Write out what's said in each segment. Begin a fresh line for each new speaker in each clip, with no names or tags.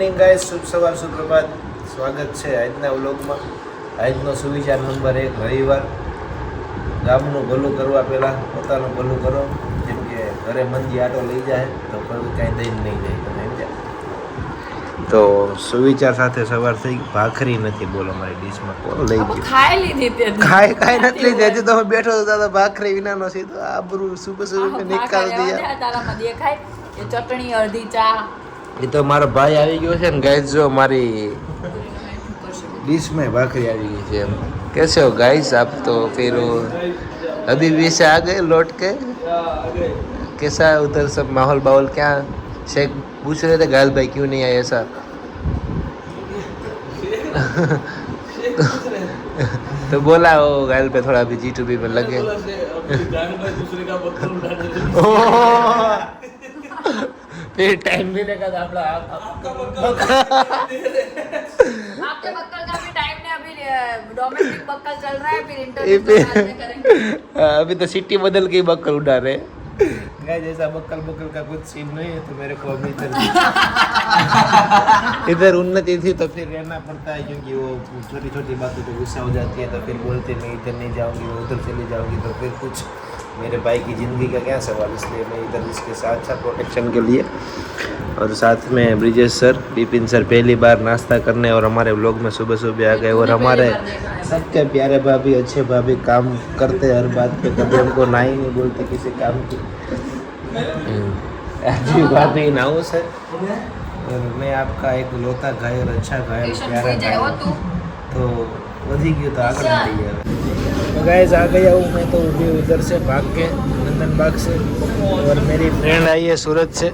Morning guys, શુભ સવાર, સુપ્રભાત. સ્વાગત છે આજના વ્લોગમાં. આજનો સુવિચાર નંબર 1, રવિવાર. ગામનું ભલું કરવા પહેલાં પોતાનું ભલું કરો. જેમ કે ઘરે મંદી આટો લઈ જાય તો કોઈ કાંઈ દઈને નહીં જાય, તમે સમજ્યા? તો સુવિચાર સાથે સવાર થઈ. ભાખરી નથી બોલો મારી ડીશમાં, કોણ લઈ ગયું?
ખાઈ લીધી તે
ખાઈ નથી લીધી. હજી તો હું બેઠો હતો તો ભાખરી વિનાનો સીધો આબરૂ સુબહ સુબહ નિકાલ દિયા.
તારામાં દેખાય એ ચટણી અડધી ચા.
ये तो हमारा भाई आ गया है गाइस, जो हमारी डिश में भाखरी आ गई है. कैसे हो गाइस आप? तो फिर अभी भी से आ गए लौट के. कैसा है उधर सब माहौल बाहौल? क्या शेख पूछ रहे थे गायल भाई क्यों नहीं आए ऐसा. तो बोला वो गायल पे थोड़ा अभी G2B में लगे. फिर टाइम मिलेगा तो आप
आपके बक्कल का भी टाइम ने अभी डोमेस्टिक बक्कल चल रहा है, फिर इंटरनेशनल में करेंगे.
अभी तो सिटी बदल के बक्कल उड़ा रहे. गाइस जैसा बक्कल का कुछ सीन नहीं है, तो मेरे को अभी इधर उन्नति थी तो फिर रहना पड़ता है, क्योंकि वो छोटी छोटी बातों पे गुस्सा हो जाती है, तो फिर बोलते नहीं इधर नहीं जाऊंगी, वो उधर चली जाऊंगी, तो फिर कुछ मेरे भाई की ज़िंदगी का क्या सवाल. इसलिए मैं इधर इसके साथ साथ प्रोटेक्शन के लिए. और साथ में ब्रिजेश सर, विपिन सर पहली बार नाश्ता करने और हमारे व्लॉग में सुबह सुबह आ गए. और हमारे सबके प्यारे भाभी, अच्छे भाभी काम करते हर बात पे, कभी हमको ना ही नहीं बोलते किसी काम की. अच्छी भाभी नाउस है. और मैं आपका एक लोता घायल, अच्छा घायल, प्यारा घायल. तो वधी गयो तो आगे बढ़ी है. तो गाइस आ गया हूँ मैं, तो भी उधर से भाग के नंदन बाग से. और मेरी फ्रेंड आई है सूरत से.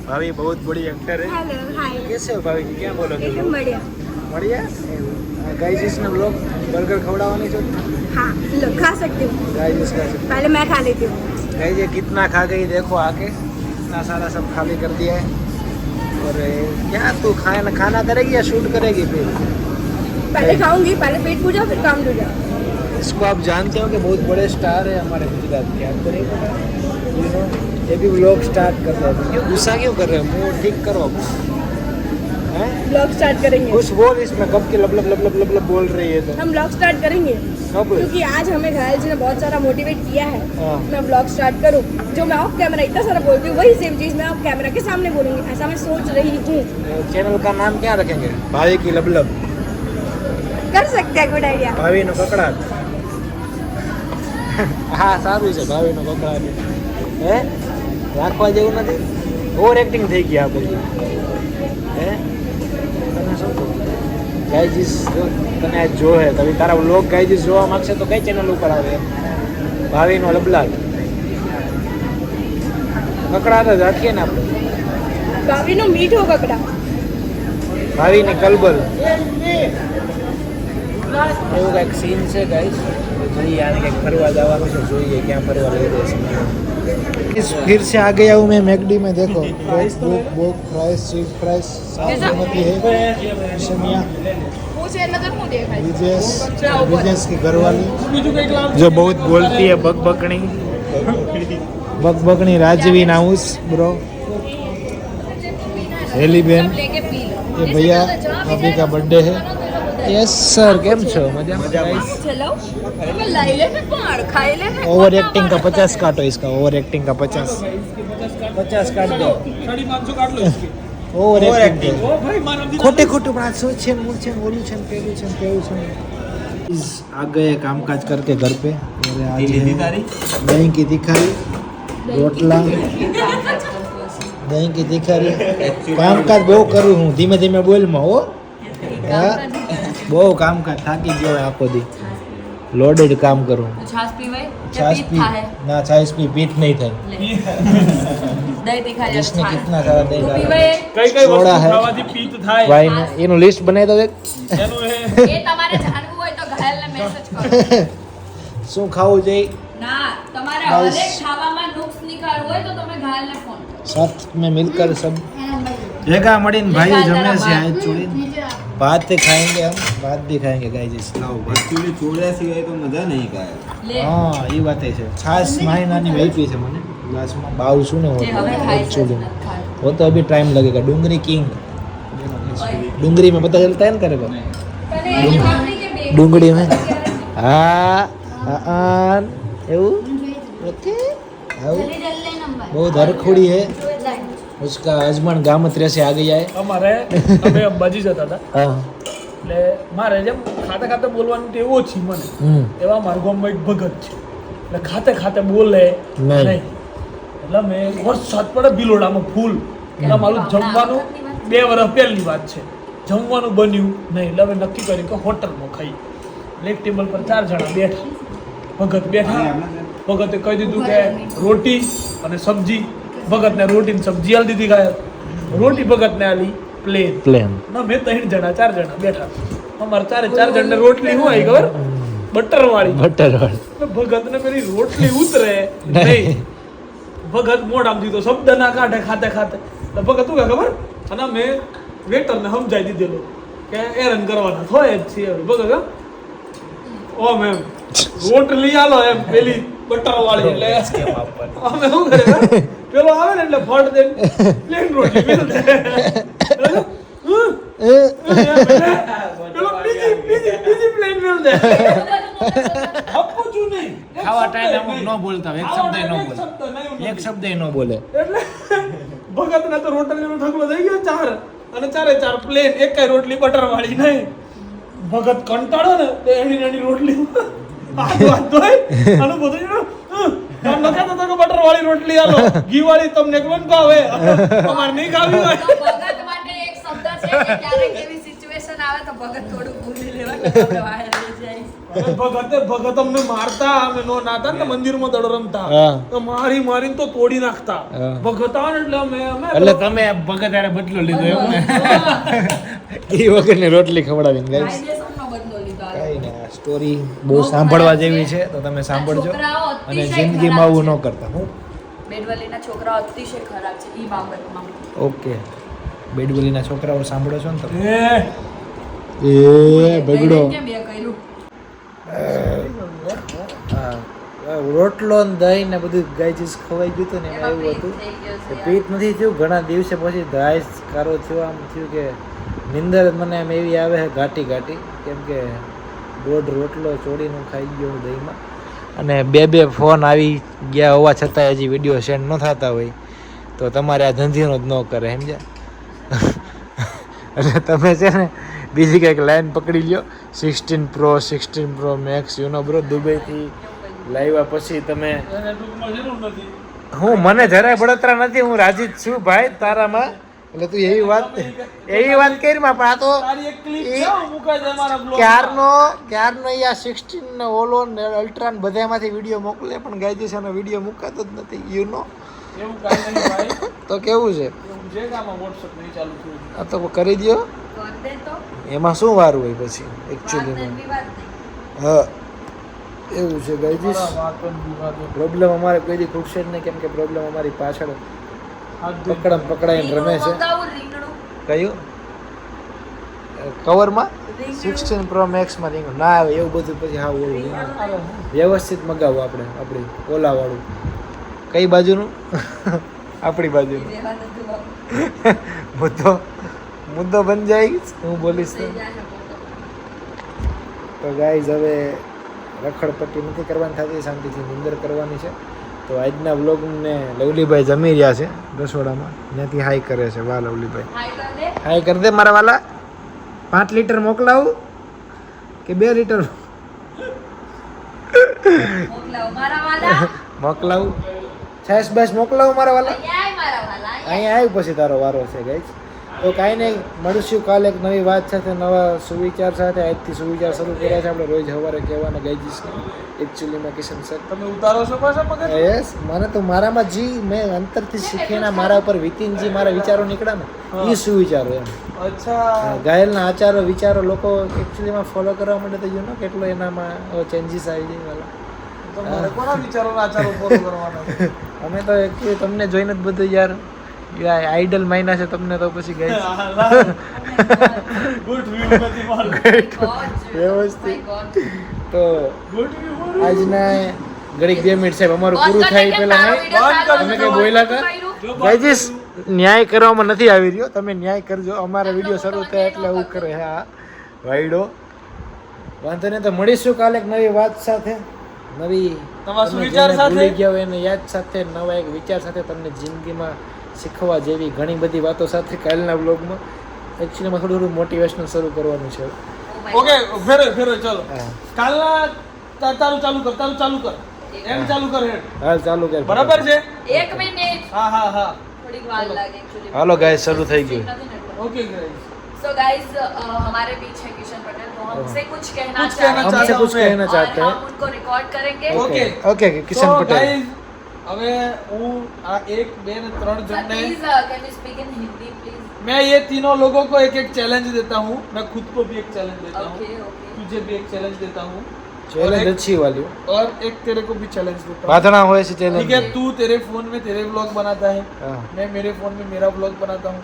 भाभी बहुत बड़ी एक्टर है.
हेलो, हाय.
कैसे हो भाभी जी? क्या बोलोगे?
एकदम बढ़िया.
बढ़िया. गाइस इसने लोग बर्गर खवड़ावा नहीं चाहते.
हाँ, लो खा सकते हो.
गाइस इसका
पहले मैं खा लेती हूँ.
गाइस ये कितना खा गई देखो आके. इतना सारा सब खाली कर दिया है. और क्या तू खाना करेगी या शूट करेगी? फिर
पहले खाऊंगी, पहले पेट पूजा फिर काम दूजा.
इसको आप जानते हो कि बहुत बड़े स्टार है हमारे गुजरात के. आपको नहीं पता? You know, ये भी व्लॉग स्टार्ट कर रहे हैं. क्यों गुस्सा क्यों कर रहे हो? मुँह ठीक करो. हैं?
ब्लॉग स्टार्ट करेंगे.
कुछ बोल इसमें. कब की लब बोल रही है तो.
हम ब्लॉग स्टार्ट करेंगे
कब?
क्योंकि आज हमें घायल जी ने बहुत सारा मोटिवेट किया है.
हाँ.
मैं ब्लॉग स्टार्ट करूँ. जो मैं ऑफ कैमरा इतना सारा बोलती हूँ, वही सेम चीज़ मैं ऑफ कैमरा के सामने बोलूँगी. ऐसा मैं सोच रही हूँ.
चैनल का नाम क्या रखेंगे? भाभी की लब.
कर सकते हैं. Good idea.
भाभी नो ककड़ाट. હા સારું છે. ભાવીનો કકડાટ હે રાખવા જેવું નથી. ઓવર એક્ટિંગ થઈ ગઈ આ બધી. હે તને શું ગાઈજીસ તને આજ જો હે તો તારા વ્લોગ ગાઈજીસ જોવા માંગશે તો કઈ ચેનલ ઉપર આવે? ભાવીનો લબલાટ. કકડાટ જ રાખીએ ને આપણે.
ભાભીનો મીઠો કકડા.
ભાવીની કલબલ એવું કંઈક સીન છે ગાઈસ. જોઈએ આને કંઈક ફરવા જવાનું છે. જોઈએ ક્યાં ફરવા લઈ જશે. फिर से आ गया हूँ मैं मैकडी में. देखो बुक फ्राइज, चीज फ्राइज सामती है. शमिया विजेश की घरवाली जो बहुत बोलती है, बकबकनी राजवी नाउस ब्रो. हेली बहन, ये भैया अभी का बर्थडे है. Yes sir. केम छो? मजा. ओवर एक्टिंग का 50 काटो. इसका ओवर एक्टिंग का 50 काट दो. ओवर एक्टिंग खोटे बड़ा सोचे मूर्छे बोलू छन पेलू छन पेलू छन. आ गए कामकाज करके घर पे. आज दही की तिखारी, रोटला, दही की तिखारी. कामकाज बहु करूँ हूँ. धीमे धीमे बोल में हो. બહુ કામ થાકી ગયો આખો દી. લોડેડ કામ કરું.
છાશ પીવાય?
છાશ પી ના, છાશ પી પીત નહીં થાય.
દહીં તીખા
इसमें कितना सारा दही डाला.
કઈ
सोडा है भाई ने. એનું લિસ્ટ બનાવી દો એક.
એ તમારે જાણવું હોય તો ઘાયલને મેસેજ કરો.
શું ખાવું જોઈએ?
ના, તમારે હરેક ખાવામાં નુક્સ નીકાળવું હોય તો તમે ઘાયલને ફોન કરો.
साथ में मिलकर सब ભેગા મળીને ભાઈ જમે છે. આજ છોડીને भात खाएंगे हम. भात भी खाएंगे गाइस.
एक्चुअली छोड़્યા સિવાય તો મજા નહીં કાય.
હા એ વાત છે. છાશ મારી નાની વેચી છે મને ग्लासમાં. બાવ શું ને
જે હવે ખાય છે
वो तो अभी टाइम लगेगा. डूंगरी किंग डूंगरी में पता चलता है ना तेरे को
તને એની ભાખરી કે બે
डूंगरी में हाँ हाँ એવું ओके आओ बहुत हरखोड़ी है उसका हस्बैंड गामत्रे से आ गया है
અમારે અમે અંબાજી જતા હતા
हाँ
એટલે મારે જેમ ખાતે ખાતે બોલવાની ટેવ ઓછી મને એવા મારા ગામમાં એક ભગત છે એટલે ખાતે ખાતે બોલે
નહીં.
નહીં એટલે મેં વરસાદ પડે બિલોડામાં ફૂલ એટલે મારું જમવાનું 2 વર્ષ પહેલી વાત છે જમવાનું બન્યું નહીં એટલે હવે નક્કી કર્યું કે હોટલમાં ખાઈ એટલે એક ટેબલ પર 4 જણા બેઠા ભગત બેઠા ભગતે કહી દીધું કે રોટી અને સબ્જી ભગતને રોટી ને સબ્જી આલી દીધી ગાય રોટી ભગતને આલી પ્લેન
प्लेन
ના મેં 3 જણા 4 જણા બેઠા અમારે 4 જણને રોટલી શું આવી ખબર બટર વાળી
बटर वाली
ભગત ને પેલી રોટલી ઉતરે નહીં ભગત મોઢામાંથી તો શબ્દ ના કાઢે ખાતે ખાતે તો ભગત શું કહે ખબર અને મેં વેટર ને સમજાવી દીધેલું કે એરન કરવાના થોય જ છીએ હવે. ભગત હા? ઓ મેમ રોટલી આલો એમ પેલી બટર વાળી એટલે અમે શું કરે ખબર? પેલો આવે ને એટલે ફટ દે પ્લેન રોટલી પેલો દે. પેલો બીજી પ્લેન મેલ દે આપું છું નહીં
ખાવા ટાઈમે અમુક ન બોલતા હોય, એક શબ્દ ન બોલે એક શબ્દ ન બોલે
એટલે ભગત ને તો રોટલીનો ઢગલો થઈ ગયો 4 અને 4 પ્લેન એકાય રોટલી બટર વાળી નહીં ભગત કંટાળો ને તો એની નાની રોટલી હાથ ધોય અને બધું નખાતો તો કે બટર વાળી રોટલી આલો ઘી વાળી તમને કોણ ભાવે અમાર નહીં ખાવી હોય
તો ભગત માટે એક શબ્દ છે કે ક્યારેક એવી સિચ્યુએશન આવે તો ભગત થોડું ભૂલી લેવાનું આપણે બહાર લઈ જાય
ભગત અમને મારતા અમે નો નાતા ને મંદિરમાં દડો રમતા
હા.
તો મારીને તો તોડી નાખતા
હા.
ભગત આવે ને એટલે અમે
એટલે તમે ભગત હારે બદલો લીધો એવું ને એ વગરની રોટલી ખવડાવીને ગાઈસ
કાયદેસરનો બદલો લીધો આ
કઈ ને આ સ્ટોરી બહુ સાંભળવા જેવી છે તો તમે સાંભળજો
છોકરાઓ
અને
અતિશય
જિંદગીમાં
ખરાબ
આવું
છે.
ન કરતા હું
બેડવલીના છોકરાઓ અતિશય ખરાબ છે ઈ બાબતમાં
ઓકે બેડવલીના છોકરાઓ સાંભળો છો ને તમે
એ
એ બગડો
કેમ એ કર્યું
રોટલો ને દહીં ને બધું ગાઈજીસ ખવાઈ ગયું હતું ને એમાં એવું હતું
થઈ ગયો
કે
છે
પેટ નથી થયું ઘણા દિવસે પછી દાઈસ કારો થયો આમ થયું કે નિંદર મને એમ એવી આવે છે ઘાટી ઘાટી કેમ કે દોઢ રોટલો ચોળીનું ખાઈ ગયો હું દહીંમાં અને બે ફોન આવી ગયા હોવા છતાં હજી વિડીયો સેન્ડ ન થતા હોય તો તમારે આ ધંધીનો જ ન કરે સમજ્યા એટલે તમે છે ને બીજી કંઈક લાઈન પકડી લ્યો 16 Pro Max યુનો બ્રો દુબઈથી લાવ્યા પછી તમે
એને ટૂંકમાં જરૂર નથી
હું મને જરાય બળતરા નથી હું રાજી જ છું ભાઈ તારામાં એટલે તું એવી વાત કરી માં પણ આ તો
તારી એક ક્લિપ
એ
છે મુકાય છે મારા બ્લોગ
ક્યારનો ઈ આ 16 ને ઓલો ને અલ્ટ્રા ને બધામાંથી વિડીયો મોકલે પણ ગાઈજીસ એનો વિડીયો મુકાતો જ નથી યુ નો
એવું કાંઈ નહીં ભાઈ
તો કેવું છે
એવું છે કે આમાં WhatsApp નહીં ચાલુ થયું
આ તો કરી દ્યો
કર દે તો
એમાં શું વારું હોય પછી
વાત
એકચ્યુઅલીમાં
નહીં વાત નહીં
હા એવું છે ગાઈજીસ
મારા વાતો ને વિવાદો.
પ્રોબ્લેમ અમારે કોઈ દી ખૂટશે જ નહીં કેમ કે પ્રોબ્લેમ અમારી પાછળ
હાથ ધોઈ.
પકડાઈને રમે છે
મંગાવું રીંગણું
કયું કવરમાં
રીંગણું
16 Pro Max માં રીંગણ ના આવે એવું બધું પછી હા ઓલું વ્યવસ્થિત મગાવું આપણે આપણી ઓલાવાળું કઈ બાજુનું આપણી બાજુનું
રહેવા નથી બાબુ.
મુદ્દો બન જાય હું બોલીશ તો
થઈ જાય
તો ગાઈઝ હવે રખડપટ્ટી નથી કરવાની થતી શાંતિથી નિંદર કરવાની છે તો આજના વ્લોગને લવલીભાઈ જમી રહ્યા છે રસોડામાં ત્યાંથી હાઈ કરે છે વાહ લવલીભાઈ
હાય કર દે
હાઈ કરી દે મારા વાલા 5 લીટર મોકલાવું કે 2 લીટર
મોકલાવો મારા વાલા
મોકલાવું છાસ બસ મોકલાવું મારા વાલા
અહીંયા આય મારા વાલા
અહીંયા આવ્યું પછી તારો વારો છે ગાઈઝ તો કાંઈ નહીં મળશું કાલે એક નવી વાત સાથે નવા સુવિચાર સાથે આજથી સુવિચાર શરૂ કર્યા છે આપણે રોજ સવારે કહેવાના ગાઈજીસને એકચ્યુઅલીમાં કિશન સર
તમે ઉતારો છો પાછા પગજ
યસ મને તો મારામાં જી મેં અંતરથી શીખીને મારા ઉપર વિતિનજી મારા વિચારો નીકળ્યા ને એ સુવિચારો એમ
અચ્છા
ગાયલના આચારો વિચારો લોકો એકચ્યુઅલીમાં ફોલો કરવા માટે તો યુ નો કેટલો એનામાં ચેન્જીસ આવી જાય વાલા
તમારે કોના વિચારોના આચારો ફોલો કરવાના છે?
અમે તો એકચ્યુઅલી તમને જોઈને જ બધું યાર આઈડલ માયના છે તમને તો પછી ગઈ
ગુડ વ્યૂ નથી મારું
વ્યવસ્થિત.
ગોડ
તો
ગુડ વ્યૂ
આજના ઘડીક 2 મિનિટ સાહેબ અમારું પૂરું થાય પહેલા નહીં તમે કઈ બોલ્યા હતા ગાઈજીસ
ન્યાય કરવામાં નથી આવી રહ્યો, તમે ન્યાય કરજો. અમારા વિડીયો શરૂ થાય એટલે એવું કરે. હા વાયડો વાંધો નહીં, તો મળીશું કાલે એક નવી વાત સાથે, નવી
નવા
તમે
સુવિચાર
જેને
સાથે.
ભૂલી ગયા હોય એને યાદ સાથે, નવા એક વિચાર સાથે, તમને જિંદગીમાં શીખવા જેવી ઘણી બધી વાતો સાથે કાલના વ્લોગમાં એકચ્યુઅલીમાં થોડું થોડું મોટિવેશનલ શરૂ કરવાનું છે.
ઓકે ફેરો ચલો
હા.
કાલના તારું ચાલુ કર એમ ચાલુ કર હેડ.
હાલ ચાલુ કર.
બરાબર છે.
1 મિનિટ
હા
થોડીક વાર લાગે actually.
હાલો ગાઈસ શરૂ થઈ ગયું.
ओके गाइस
So guys, हमारे बीच है किशन पटेल, वो हमसे कुछ कहना
कुछ कहना
चाहते
हमसे
हैं
कुछ कहना
और
चाहते हैं.
हम उनको रिकॉर्ड करेंगे.
ओके.
ઓકે કિશન
तो
પટેલ.
गाइस હવે હું આ 1 2 ને 3
Sir,
જણને
please, can you speak in Hindi, please?
मैं ये तीनों लोगों को एक एक चैलेंज देता हूँ. मैं खुद को भी एक चैलेंज देता हूँ,
Okay, okay.
तुझे भी एक चैलेंज देता हूँ
ચેલેન્જ अच्छी वाली हो.
और एक तेरे को भी चैलेंज देता हूँ.
વાદણા હોય છે ચેલેન્જ.
ठीक है, तू तेरे फोन में तेरे व्लॉग बनाता है,
हाँ.
मैं मेरे फोन में मेरा व्लॉग बनाता हूँ,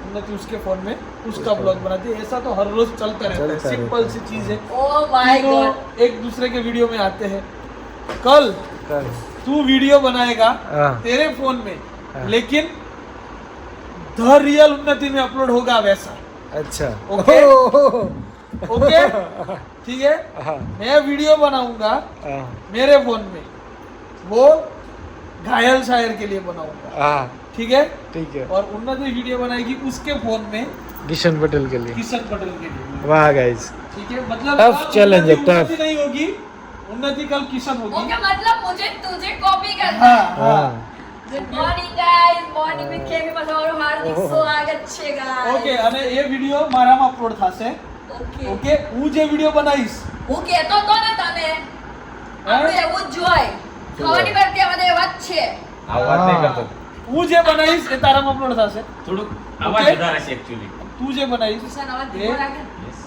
उन्नति उसके फोन में उसका व्लॉग बनाती है. ऐसा तो हर रोज चलता रहता है.
चलता
सिंपल
रहता
सी चीज है.
Oh my
तीनों
God.
एक दूसरे के वीडियो में आते हैं. कल तू वीडियो बनाएगा
हाँ.
तेरे फोन में,
हाँ.
लेकिन द रियल उन्नति में अपलोड होगा वैसा.
अच्छा
ओके ओके ठीक है.
हाँ.
मैं वीडियो बनाऊंगा
हाँ.
मेरे फोन में, वो घायल शायर के लिए बनाऊंगा.
हाँ
ठीक है.
ठीक है.
और उन्नति वीडियो बनाएगी उसके फोन में
किशन पटेल के लिए.
किशन पटेल के लिए.
वाह गाइस.
ठीक है. मतलब
Tough
कल
challenge है,
उन्नति
tough.
नहीं होगी, उन्नति कल किशन होगी.
Okay, मतलब मुझे तुझे कॉपी करना है.
हाँ हाँ.
Good morning guys, morning with કેવી તમારું હાર્દિક સ્વાગત છે guys.
ઓકે. અને એ વિડિયો મારામાં અપલોડ થશે.
Okay.
ઓકે. હું જે વિડિયો બનાવીશ,
હું કહેતો તો ને તને આપણે એવું જ જોય. ખાવાની પડતી આ બધા વાત છે.
આ વાત નહીં કરતો.
હું જે બનાવીશ એ તારામાં અપલોડ થશે.
થોડુંક
Okay.
અવાજ વધારે છે એકચ્યુઅલી.
તું જે બનાવીશ
કિશન અવાજ
એ
ધીમો રાખે.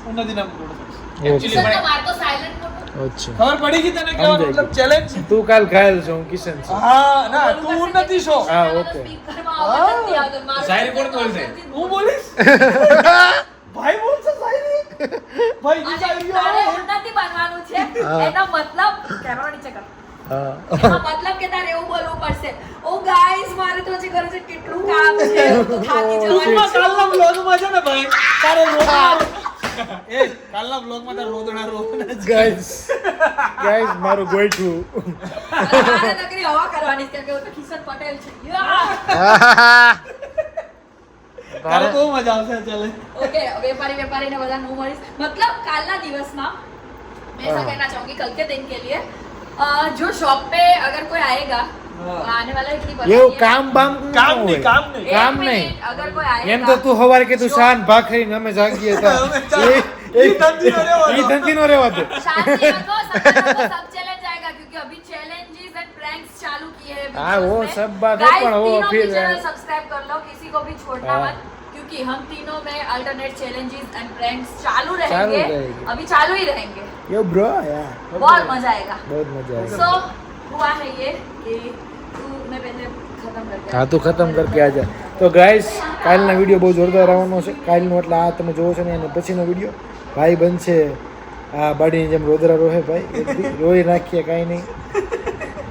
ઉન્નતિના અપલોડ થશે.
કિશન તો માર તો સાયલેન્ટ મોટો.
अच्छा
ખબર પડી ગઈ તને કેવો
સમજાઈ
મતલબ
ગયું.
ચેલેન્જ?
तू काल घायल छो હું કિશન છું.
હા ના, તું ઉન્નતિ છો.
હા, okay.
સ્પીકરમાં અવાજ નથી આવતો. મારું
શાયરી કોણ બોલશે?
હું બોલીશ. ભાઈ બોલશે શાયરી. ભાઈ ની
અને
શાયરીઓ
તારે
આવે.
ઉન્નતિ બનવાનું છે.
હા.
એનો મતલબ કેમેરા નીચે કર.
હા.
એનો મતલબ કે તારે એવું બોલવું પડશે. ઓ ગાઈસ મારે તો હજી ઘરે છે કેટલું કામ છે. હું તો થાકી
ટૂંકમાં
જવાની છું.
કાલના બ્લોગમાં છે ને ભાઈ, તારે રોદણા એ કાલના બ્લોગમાં તારે રોદણા જ.
ગાઈસ મારું ગોઈઠું.
મારે નકરી હવા કરવાની છે કેમ કે હું તો કિશન પટેલ છું. યા!
તારે બહુ મજા આવશે. ચાલે.
ओके व्यापारी ने बता नो मरीज मतलब कालना दिवस में मैं ऐसा कहना चाहूंगी कल के दिन के लिए जो शॉप पे अगर कोई आएगा आने वाला है कि नहीं पता
એવું
नहीं है।
કામ બામ
કામ નહીં, કામ નહીં.
एक
કામ
मिनट,
नहीं.
अगर कोई आएगा
એમ તો તું સવારે કે તું શાન ભાખરી અમે જાગીએ તા
ઈ ધંધીનો રહેવા દો.
ઈ ધંધીનો રહેવા દે.
शांति रखो सब चैलेंज आएगा क्योंकि अभी चैलेंजेस एंड प्रैंक्स चालू किए हैं
हाँ, वो
videos में।
सब बात है,
Guys,
पर वो
तीनों
फिर-
भी चैनल सब्सक्राइब कर लो किसी को भी छोड़ना
हाँ।
मत क्योंकि हम तीनों में अल्टरनेट चैलेंजेस एंड प्रैंक्स चालू रहेंगे
रहेंगे।
अभी चालू ही रहेंगे
यो બ્રો યાર
बहुत मजा आएगा
बहुत मजा आएगा.
सो हुआ है ये कि तू मैं पहले खत्म करके
હા તું ખતમ કરકે આ જા. તો ગાઈસ કાલના વિડીયો બહુ જોરદાર આવવાનો છે. કાલનો એટલે આ તમે જોવો છો ને એનો પછીનો વિડીયો ભાઈ બનશે આ બાડીની જેમ રોદરા રોહે ભાઈ એક દી રોઈ નાખીએ કાંઈ નહીં.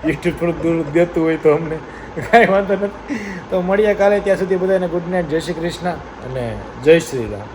યુટ્યુબ થોડુંક દૂર દેતું હોય તો અમને કાંઈ વાંધો નથી. તો મળીએ કાલે. ત્યાં સુધી બધાને ગુડ નાઇટ, જય શ્રી કૃષ્ણ અને જય શ્રી રામ.